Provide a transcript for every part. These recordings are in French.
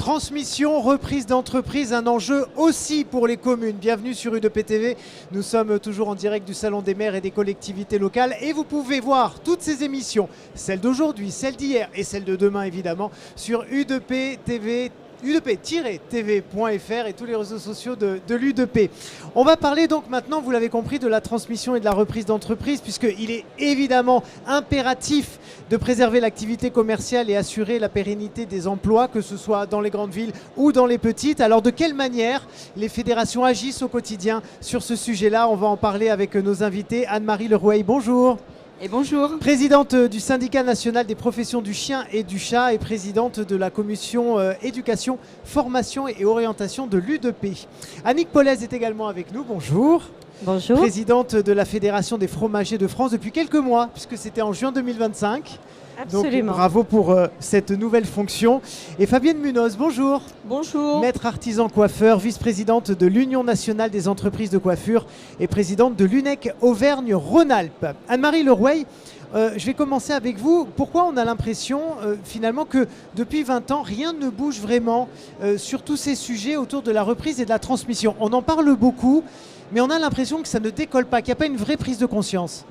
Transmission, reprise d'entreprise, un enjeu aussi pour les communes. Bienvenue sur U2P TV. Nous sommes toujours en direct du Salon des maires et des collectivités locales et vous pouvez voir toutes ces émissions, celles d'aujourd'hui, celles d'hier et celles de demain évidemment, sur U2P TV. udp-tv.fr et tous les réseaux sociaux de l'U2P. On va parler donc maintenant, vous l'avez compris, de la transmission et de la reprise d'entreprise, puisqu'il est évidemment impératif de préserver l'activité commerciale et assurer la pérennité des emplois, que ce soit dans les grandes villes ou dans les petites. Alors de quelle manière les fédérations agissent au quotidien sur ce sujet-là? On va en parler avec nos invités. Anne-Marie Leroueil, bonjour. Et bonjour. Présidente du syndicat national des professions du chien et du chat et présidente de la commission éducation, formation et orientation de l'U2P. Annick Paulez est également avec nous, bonjour. Bonjour. Présidente de la Fédération des fromagers de France depuis quelques mois, puisque c'était en juin 2025. Absolument. Donc, bravo pour cette nouvelle fonction. Et Fabienne Munoz, bonjour. Bonjour. Maître artisan coiffeur, vice-présidente de l'Union nationale des entreprises de coiffure et présidente de l'UNEC Auvergne-Rhône-Alpes. Anne-Marie Leroueil, je vais commencer avec vous. Pourquoi on a l'impression finalement que depuis 20 ans, rien ne bouge vraiment sur tous ces sujets autour de la reprise et de la transmission? On en parle beaucoup, mais on a l'impression que ça ne décolle pas, qu'il n'y a pas une vraie prise de conscience.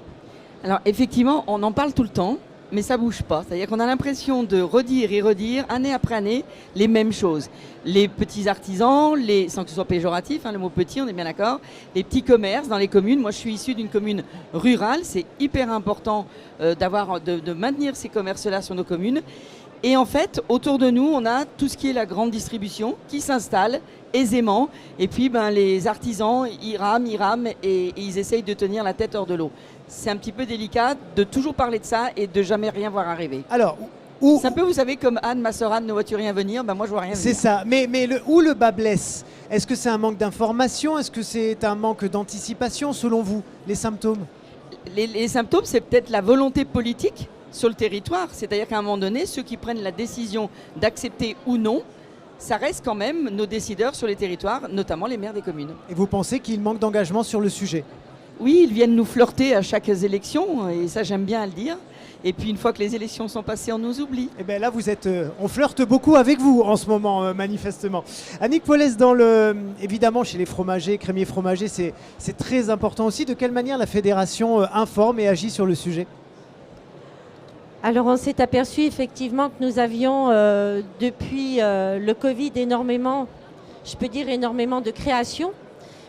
Alors effectivement, on en parle tout le temps, mais ça ne bouge pas. C'est-à-dire qu'on a l'impression de redire et redire, année après année, les mêmes choses. Les petits artisans, sans que ce soit péjoratif, le mot petit, on est bien d'accord, les petits commerces dans les communes. Moi, je suis issue d'une commune rurale. C'est hyper important de maintenir ces commerces-là sur nos communes. Et en fait, autour de nous, on a tout ce qui est la grande distribution qui s'installe aisément. Et puis, les artisans, ils rament et ils essayent de tenir la tête hors de l'eau. C'est un petit peu délicat de toujours parler de ça et de jamais rien voir arriver. Alors, c'est un peu, vous savez, comme Anne, ma sœur Anne, ne vois-tu rien venir? Moi, je vois rien venir. C'est ça. Mais où le bas blesse? Est-ce que c'est un manque d'information? Est-ce que c'est un manque d'anticipation, selon vous, les symptômes? Les symptômes, c'est peut-être la volonté politique sur le territoire. C'est-à-dire qu'à un moment donné, ceux qui prennent la décision d'accepter ou non, ça reste quand même nos décideurs sur les territoires, notamment les maires des communes. Et vous pensez qu'il manque d'engagement sur le sujet? Oui, ils viennent nous flirter à chaque élection, et ça j'aime bien le dire. Et puis une fois que les élections sont passées, on nous oublie. Et bien là, on flirte beaucoup avec vous en ce moment, manifestement. Annick Paulez, évidemment, chez les fromagers, crémiers fromagers, c'est très important aussi. De quelle manière la fédération informe et agit sur le sujet? Alors on s'est aperçu effectivement que nous avions depuis le Covid énormément de créations,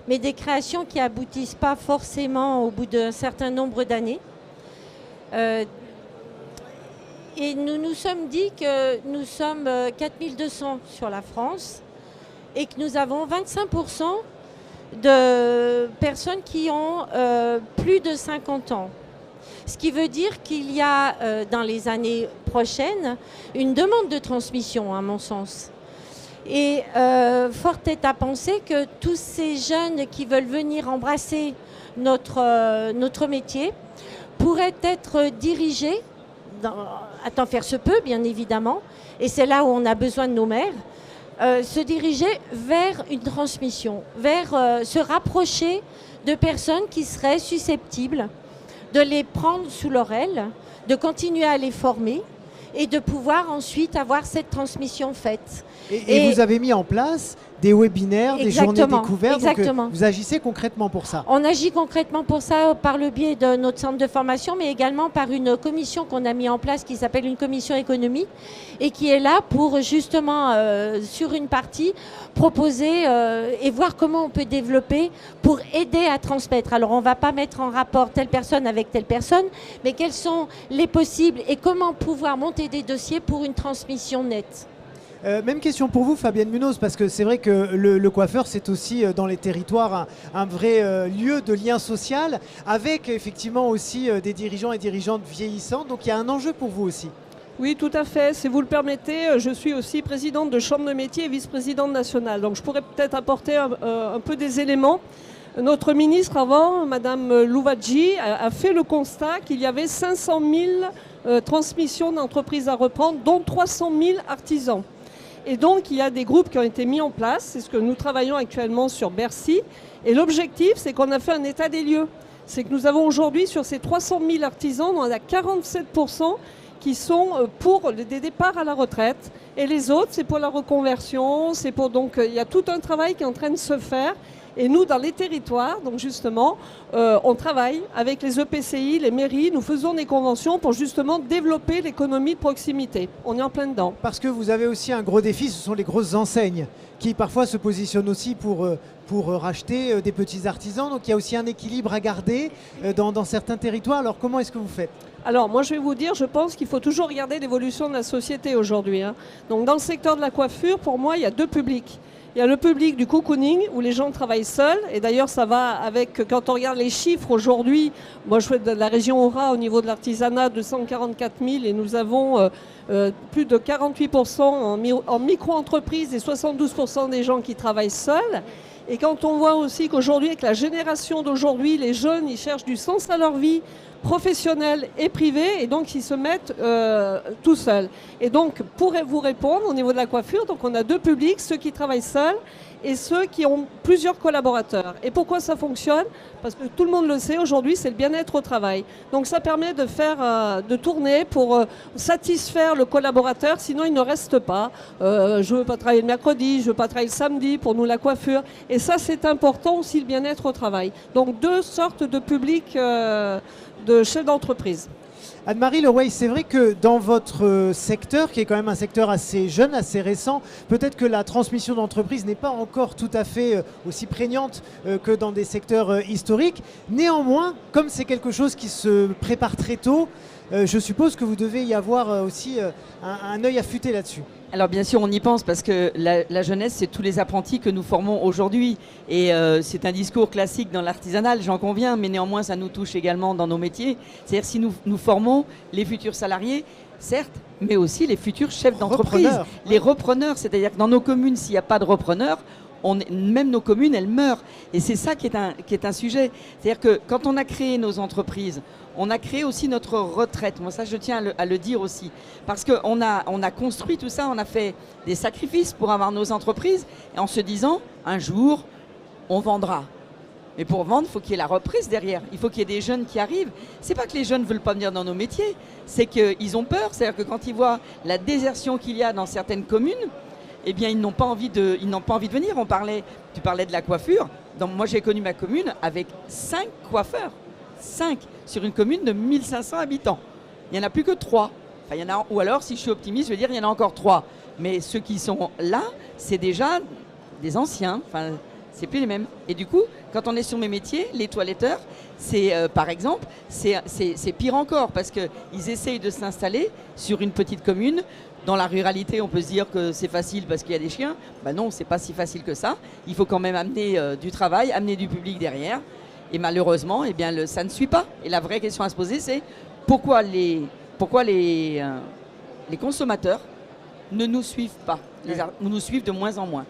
mais des créations qui aboutissent pas forcément au bout d'un certain nombre d'années. Et nous nous sommes dit que nous sommes 4200 sur la France et que nous avons 25% de personnes qui ont plus de 50 ans. Ce qui veut dire qu'il y a dans les années prochaines une demande de transmission, à mon sens. Et fort est à penser que tous ces jeunes qui veulent venir embrasser notre métier pourraient être dirigés, à temps faire se peut bien évidemment, et c'est là où on a besoin de nos maires, se diriger vers une transmission, vers se rapprocher de personnes qui seraient susceptibles de les prendre sous leur aile, de continuer à les former et de pouvoir ensuite avoir cette transmission faite. Et vous avez mis en place des webinaires, des journées découvertes, donc vous agissez concrètement pour ça? On agit concrètement pour ça par le biais de notre centre de formation, mais également par une commission qu'on a mis en place qui s'appelle une commission économie et qui est là pour justement, sur une partie, proposer et voir comment on peut développer pour aider à transmettre. Alors on ne va pas mettre en rapport telle personne avec telle personne, mais quels sont les possibles et comment pouvoir monter des dossiers pour une transmission nette. Même question pour vous, Fabienne Munoz, parce que c'est vrai que le coiffeur, c'est aussi dans les territoires un vrai lieu de lien social, avec effectivement aussi des dirigeants et dirigeantes vieillissants. Donc il y a un enjeu pour vous aussi. Oui, tout à fait. Si vous le permettez, je suis aussi présidente de chambre de métier et vice-présidente nationale. Donc je pourrais peut-être apporter un peu des éléments. Notre ministre avant, Madame Louvagie, a fait le constat qu'il y avait 500 000 transmissions d'entreprises à reprendre, dont 300 000 artisans. Et donc, il y a des groupes qui ont été mis en place. C'est ce que nous travaillons actuellement sur Bercy. Et l'objectif, c'est qu'on a fait un état des lieux. C'est que nous avons aujourd'hui, sur ces 300 000 artisans, on a 47% qui sont pour des départs à la retraite. Et les autres, c'est pour la reconversion. Donc, il y a tout un travail qui est en train de se faire. Et nous, dans les territoires, donc justement, on travaille avec les EPCI, les mairies. Nous faisons des conventions pour justement développer l'économie de proximité. On est en plein dedans. Parce que vous avez aussi un gros défi, ce sont les grosses enseignes qui parfois se positionnent aussi pour racheter des petits artisans. Donc il y a aussi un équilibre à garder dans certains territoires. Alors comment est-ce que vous faites ? Alors moi je vais vous dire, je pense qu'il faut toujours regarder l'évolution de la société aujourd'hui. Donc dans le secteur de la coiffure, pour moi, il y a deux publics. Il y a le public du cocooning où les gens travaillent seuls. Et d'ailleurs, ça va avec, quand on regarde les chiffres aujourd'hui, moi je suis de la région Aura au niveau de l'artisanat, 244 000 et nous avons plus de 48% en micro-entreprise et 72% des gens qui travaillent seuls. Et quand on voit aussi qu'aujourd'hui, avec la génération d'aujourd'hui, les jeunes, ils cherchent du sens à leur vie, professionnelle et privée, et donc ils se mettent tout seuls. Et donc, pour vous répondre, au niveau de la coiffure, donc on a deux publics, ceux qui travaillent seuls et ceux qui ont plusieurs collaborateurs. Et pourquoi ça fonctionne ? Parce que tout le monde le sait, aujourd'hui, c'est le bien-être au travail. Donc ça permet de tourner pour satisfaire le collaborateur, sinon il ne reste pas. Je ne veux pas travailler le mercredi, je ne veux pas travailler le samedi, pour nous la coiffure. Et ça, c'est important aussi, le bien-être au travail. Donc deux sortes de publics de chefs d'entreprise. Anne-Marie Leroueil, c'est vrai que dans votre secteur, qui est quand même un secteur assez jeune, assez récent, peut-être que la transmission d'entreprise n'est pas encore tout à fait aussi prégnante que dans des secteurs historiques. Néanmoins, comme c'est quelque chose qui se prépare très tôt, je suppose que vous devez y avoir aussi un œil affûté là-dessus. Alors bien sûr, on y pense parce que la jeunesse, c'est tous les apprentis que nous formons aujourd'hui. Et c'est un discours classique dans l'artisanal, j'en conviens, mais néanmoins, ça nous touche également dans nos métiers. C'est-à-dire si nous formons les futurs salariés, certes, mais aussi les futurs chefs d'entreprise, les repreneurs. C'est-à-dire que dans nos communes, s'il n'y a pas de repreneurs, même nos communes, elles meurent. Et c'est ça qui est un sujet. C'est-à-dire que quand on a créé nos entreprises, on a créé aussi notre retraite. Moi, ça, je tiens à le dire aussi. Parce qu'on a construit tout ça, on a fait des sacrifices pour avoir nos entreprises, et en se disant, un jour, on vendra. Mais pour vendre, il faut qu'il y ait la reprise derrière. Il faut qu'il y ait des jeunes qui arrivent. C'est pas que les jeunes ne veulent pas venir dans nos métiers, c'est qu'ils ont peur. C'est-à-dire que quand ils voient la désertion qu'il y a dans certaines communes, eh bien, ils n'ont pas envie de venir. Tu parlais de la coiffure. Moi, j'ai connu ma commune avec 5 coiffeurs. 5 sur une commune de 1500 habitants. Il n'y en a plus que 3. Enfin, il y en a, ou alors, si je suis optimiste, je veux dire, il y en a encore 3. Mais ceux qui sont là, c'est déjà des anciens. Enfin, c'est plus les mêmes. Et du coup, quand on est sur mes métiers, les toiletteurs, par exemple, c'est pire encore parce qu'ils essayent de s'installer sur une petite commune. Dans la ruralité, on peut se dire que c'est facile parce qu'il y a des chiens. Ben non, c'est pas si facile que ça. Il faut quand même amener du travail, amener du public derrière. Et malheureusement, eh bien, ça ne suit pas. Et la vraie question à se poser, c'est pourquoi les consommateurs ne nous suivent pas, nous suivent de moins en moins.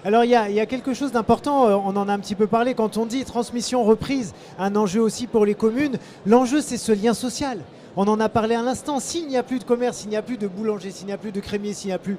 Alors il y a quelque chose d'important, on en a un petit peu parlé, quand on dit transmission reprise, un enjeu aussi pour les communes, l'enjeu c'est ce lien social. On en a parlé à l'instant, s'il n'y a plus de commerce, s'il n'y a plus de boulanger, s'il n'y a plus de crémier, s'il n'y a plus...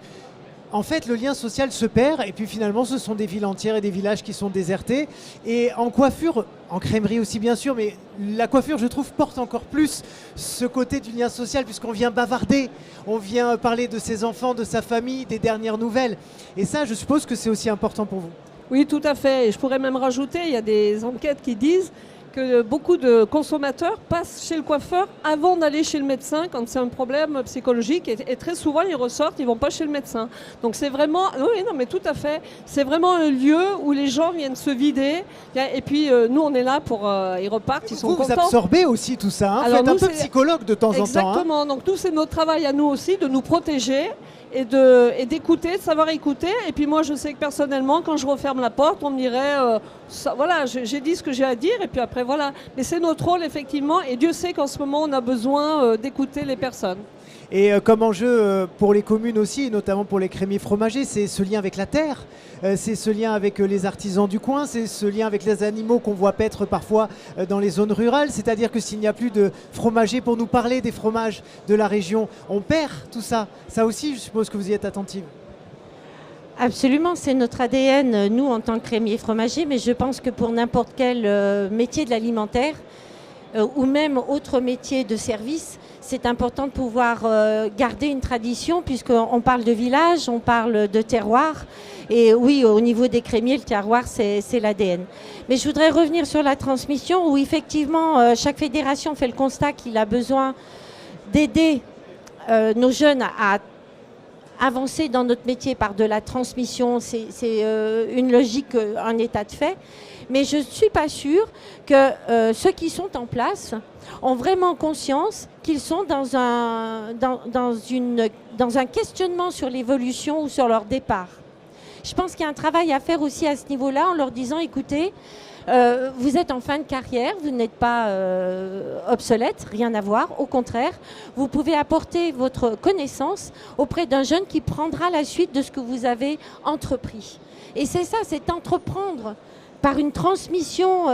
En fait, le lien social se perd et puis finalement, ce sont des villes entières et des villages qui sont désertés. Et en coiffure, en crèmerie aussi bien sûr, mais la coiffure, je trouve, porte encore plus ce côté du lien social puisqu'on vient bavarder, on vient parler de ses enfants, de sa famille, des dernières nouvelles. Et ça, je suppose que c'est aussi important pour vous. Oui, tout à fait. Et je pourrais même rajouter, il y a des enquêtes qui disent que beaucoup de consommateurs passent chez le coiffeur avant d'aller chez le médecin quand c'est un problème psychologique et très souvent ils ressortent, ils ne vont pas chez le médecin. Donc c'est vraiment, oui non mais tout à fait, c'est vraiment un lieu où les gens viennent se vider et puis nous on est là pour, ils repartent, ils sont contents. Vous absorbez aussi tout ça, hein. Vous êtes un peu psychologue de temps en temps. Exactement, donc tout c'est notre travail à nous aussi de nous protéger et d'écouter, de savoir écouter. Et puis moi, je sais que personnellement, quand je referme la porte, on me dirait, voilà, j'ai dit ce que j'ai à dire, et puis après, voilà. Mais c'est notre rôle, effectivement, et Dieu sait qu'en ce moment, on a besoin d'écouter les personnes. Et comme enjeu pour les communes aussi, et notamment pour les crémiers fromagers, c'est ce lien avec la terre, c'est ce lien avec les artisans du coin, c'est ce lien avec les animaux qu'on voit paître parfois dans les zones rurales. C'est-à-dire que s'il n'y a plus de fromagers pour nous parler des fromages de la région, on perd tout ça. Ça aussi, je suppose que vous y êtes attentive. Absolument, c'est notre ADN, nous, en tant que crémiers fromagers, mais je pense que pour n'importe quel métier de l'alimentaire, ou même autre métier de service, c'est important de pouvoir garder une tradition, puisqu'on parle de village, on parle de terroir. Et oui, au niveau des crémiers, le terroir, c'est l'ADN. Mais je voudrais revenir sur la transmission, où effectivement, chaque fédération fait le constat qu'il a besoin d'aider nos jeunes à avancer dans notre métier par de la transmission. C'est une logique, un état de fait. Mais je ne suis pas sûre que ceux qui sont en place ont vraiment conscience qu'ils sont dans un questionnement sur l'évolution ou sur leur départ. Je pense qu'il y a un travail à faire aussi à ce niveau-là, en leur disant, écoutez, vous êtes en fin de carrière, vous n'êtes pas obsolète, rien à voir. Au contraire, vous pouvez apporter votre connaissance auprès d'un jeune qui prendra la suite de ce que vous avez entrepris. Et c'est ça, c'est entreprendre par une transmission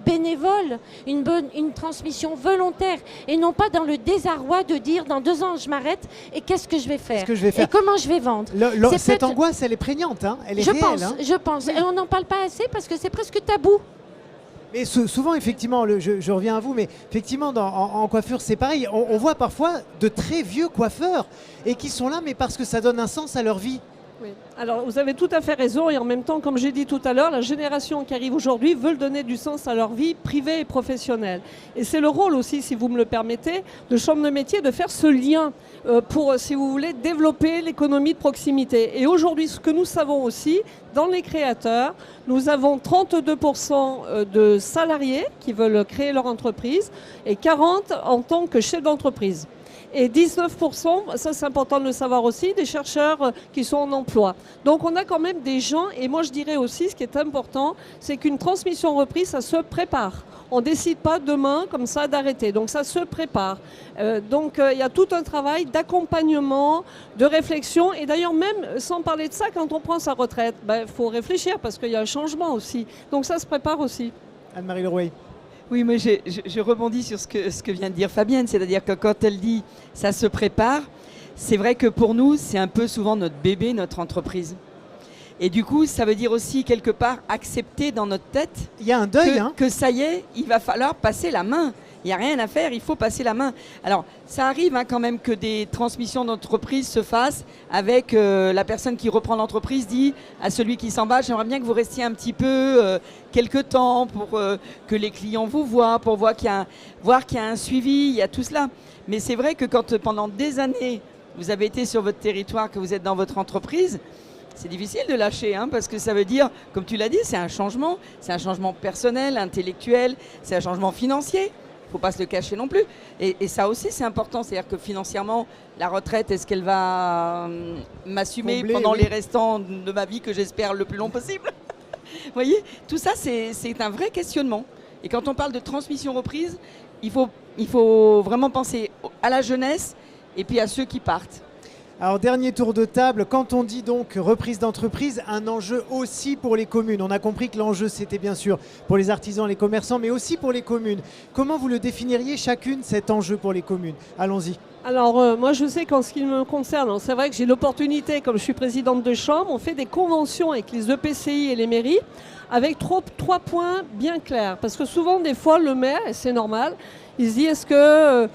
bénévole, une transmission volontaire, et non pas dans le désarroi de dire dans 2 ans je m'arrête et qu'est-ce que je vais faire, et comment je vais vendre. Cette angoisse, elle est prégnante, hein, elle est réelle. Je pense, et on n'en parle pas assez parce que c'est presque tabou. Mais souvent, effectivement, je reviens à vous, mais effectivement, en coiffure, c'est pareil. On voit parfois de très vieux coiffeurs et qui sont là, mais parce que ça donne un sens à leur vie. Oui. Alors, vous avez tout à fait raison, et en même temps, comme j'ai dit tout à l'heure, la génération qui arrive aujourd'hui veut donner du sens à leur vie privée et professionnelle. Et c'est le rôle aussi, si vous me le permettez, de Chambre de métier de faire ce lien pour, si vous voulez, développer l'économie de proximité. Et aujourd'hui, ce que nous savons aussi, dans les créateurs, nous avons 32% de salariés qui veulent créer leur entreprise et 40% en tant que chef d'entreprise. Et 19%, ça c'est important de le savoir aussi, des chercheurs qui sont en emploi. Donc on a quand même des gens, et moi je dirais aussi, ce qui est important, c'est qu'une transmission reprise, ça se prépare. On ne décide pas demain comme ça d'arrêter, donc ça se prépare. Donc il y a tout un travail d'accompagnement, de réflexion, et d'ailleurs même sans parler de ça, quand on prend sa retraite, faut réfléchir parce qu'il y a un changement aussi. Donc ça se prépare aussi. Anne-Marie Lerouet. Oui, mais je rebondis sur ce que vient de dire Fabienne, c'est-à-dire que quand elle dit « ça se prépare », c'est vrai que pour nous, c'est un peu souvent notre bébé, notre entreprise. Et du coup, ça veut dire aussi quelque part accepter dans notre tête il y a un deuil, que ça y est, il va falloir passer la main. Il n'y a rien à faire, il faut passer la main. Alors, ça arrive quand même que des transmissions d'entreprise se fassent avec la personne qui reprend l'entreprise dit à celui qui s'en va, j'aimerais bien que vous restiez un petit peu, quelques temps, pour que les clients vous voient, pour voir qu'il y a un suivi, il y a tout cela. Mais c'est vrai que quand pendant des années, vous avez été sur votre territoire, que vous êtes dans votre entreprise, c'est difficile de lâcher, parce que ça veut dire, comme tu l'as dit, c'est un changement personnel, intellectuel, c'est un changement financier. Il ne faut pas se le cacher non plus. Et ça aussi, c'est important. C'est-à-dire que financièrement, la retraite, est-ce qu'elle va m'assumer pendant les restants de ma vie, que j'espère le plus long possible? Vous voyez, tout ça, c'est un vrai questionnement. Et quand on parle de transmission reprise, il faut vraiment penser à la jeunesse et puis à ceux qui partent. Alors, dernier tour de table, quand on dit donc reprise d'entreprise, un enjeu aussi pour les communes. On a compris que l'enjeu, c'était bien sûr pour les artisans, les commerçants, mais aussi pour les communes. Comment vous le définiriez chacune, cet enjeu pour les communes? Allons-y. Alors, moi, je sais qu'en ce qui me concerne, c'est vrai que j'ai l'opportunité, comme je suis présidente de chambre, on fait des conventions avec les EPCI et les mairies, avec 3 points bien clairs. Parce que souvent, des fois, le maire, et c'est normal, il se dit, est-ce que...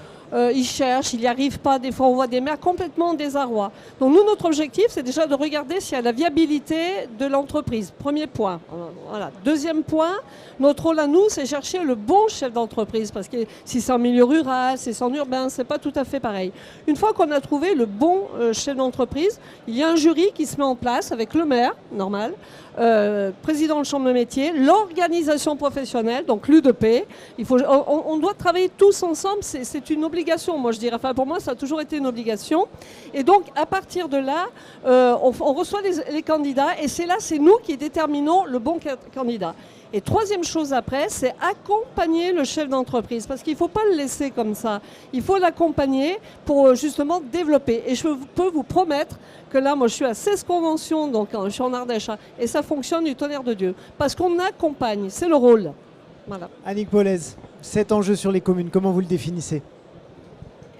ils cherchent, ils n'y arrivent pas. Des fois, on voit des maires complètement en désarroi. Donc, nous, notre objectif, c'est déjà de regarder s'il y a la viabilité de l'entreprise. Premier point. Voilà. Deuxième point, notre rôle à nous, c'est chercher le bon chef d'entreprise. Parce que si c'est en milieu rural, si c'est en urbain, c'est pas tout à fait pareil. Une fois qu'on a trouvé le bon chef d'entreprise, il y a un jury qui se met en place avec le maire, normal, président de chambre de métier, l'organisation professionnelle, donc l'UDP. On doit travailler tous ensemble, c'est une obligation, moi je dirais. Enfin, pour moi, ça a toujours été une obligation. Et donc, à partir de là, on reçoit les candidats et c'est nous qui déterminons le bon candidat. Et troisième chose après, c'est accompagner le chef d'entreprise, parce qu'il ne faut pas le laisser comme ça. Il faut l'accompagner pour justement développer. Et je peux vous promettre que là, moi je suis à 16 conventions, donc je suis en Ardèche, et ça fonctionne du tonnerre de Dieu. Parce qu'on accompagne, c'est le rôle. Voilà. Annick Paulez, cet enjeu sur les communes, comment vous le définissez?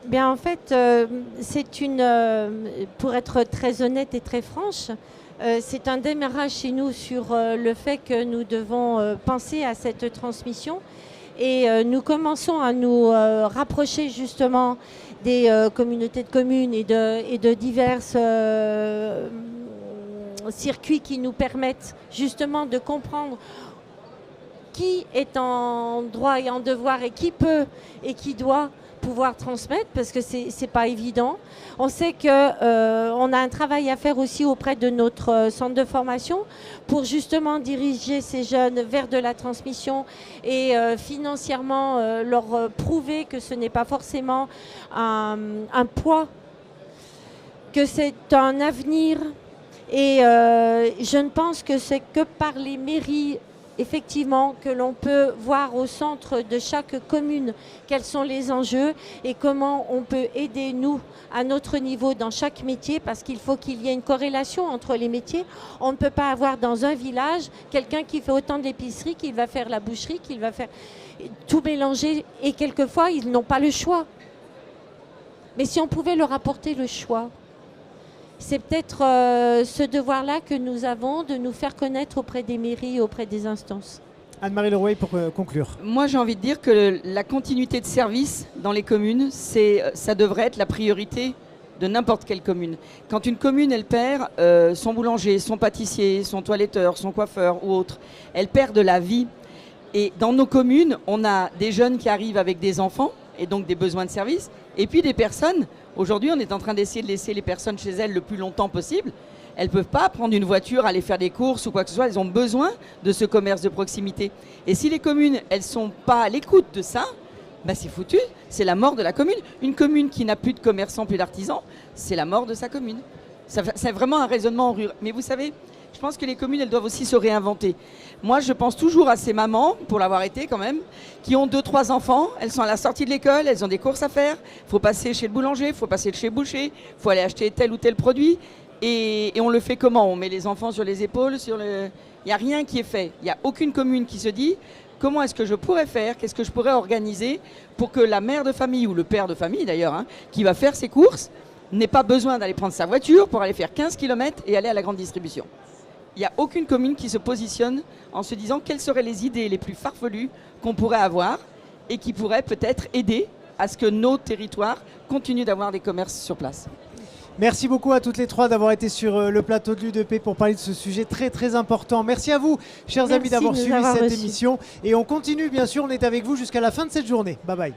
Bien, en fait, pour être très honnête et très franche, c'est un démarrage chez nous sur le fait que nous devons penser à cette transmission et nous commençons à nous rapprocher justement des communautés de communes et de divers circuits qui nous permettent justement de comprendre qui est en droit et en devoir et qui peut et qui doit pouvoir transmettre, parce que c'est pas évident. On sait qu'on a un travail à faire aussi auprès de notre centre de formation pour justement diriger ces jeunes vers de la transmission et financièrement leur prouver que ce n'est pas forcément un poids, que c'est un avenir. Et je ne pense que c'est que par les mairies effectivement que l'on peut voir au centre de chaque commune quels sont les enjeux et comment on peut aider nous à notre niveau dans chaque métier, parce qu'il faut qu'il y ait une corrélation entre les métiers. On ne peut pas avoir dans un village quelqu'un qui fait autant de l'épicerie, qu'il va faire la boucherie, qu'il va faire tout mélanger, et quelquefois ils n'ont pas le choix. Mais si on pouvait leur apporter le choix, c'est peut-être ce devoir-là que nous avons de nous faire connaître auprès des mairies et auprès des instances. Anne-Marie Lerouet, pour conclure. Moi, j'ai envie de dire que la continuité de service dans les communes, ça devrait être la priorité de n'importe quelle commune. Quand une commune, elle perd son boulanger, son pâtissier, son toiletteur, son coiffeur ou autre, elle perd de la vie. Et dans nos communes, on a des jeunes qui arrivent avec des enfants et donc des besoins de service, et puis des personnes. Aujourd'hui, on est en train d'essayer de laisser les personnes chez elles le plus longtemps possible. Elles ne peuvent pas prendre une voiture, aller faire des courses ou quoi que ce soit. Elles ont besoin de ce commerce de proximité. Et si les communes, elles ne sont pas à l'écoute de ça, bah c'est foutu. C'est la mort de la commune. Une commune qui n'a plus de commerçants, plus d'artisans, c'est la mort de sa commune. C'est vraiment un raisonnement rural. Mais vous savez, je pense que les communes, elles doivent aussi se réinventer. Moi, je pense toujours à ces mamans, pour l'avoir été quand même, qui ont 2-3 enfants. Elles sont à la sortie de l'école, elles ont des courses à faire. Il faut passer chez le boulanger, il faut passer chez le boucher, il faut aller acheter tel ou tel produit. Et on le fait comment? On met les enfants sur les épaules, il n'y a rien qui est fait. Il n'y a aucune commune qui se dit comment est-ce que je pourrais faire, qu'est-ce que je pourrais organiser pour que la mère de famille, ou le père de famille d'ailleurs, qui va faire ses courses, n'ait pas besoin d'aller prendre sa voiture pour aller faire 15 km et aller à la grande distribution. Il n'y a aucune commune qui se positionne en se disant quelles seraient les idées les plus farfelues qu'on pourrait avoir et qui pourraient peut-être aider à ce que nos territoires continuent d'avoir des commerces sur place. Merci beaucoup à toutes les trois d'avoir été sur le plateau de l'UDP pour parler de ce sujet très très important. Merci à vous, chers amis, d'avoir suivi cette émission. Et on continue, bien sûr, on est avec vous jusqu'à la fin de cette journée. Bye bye.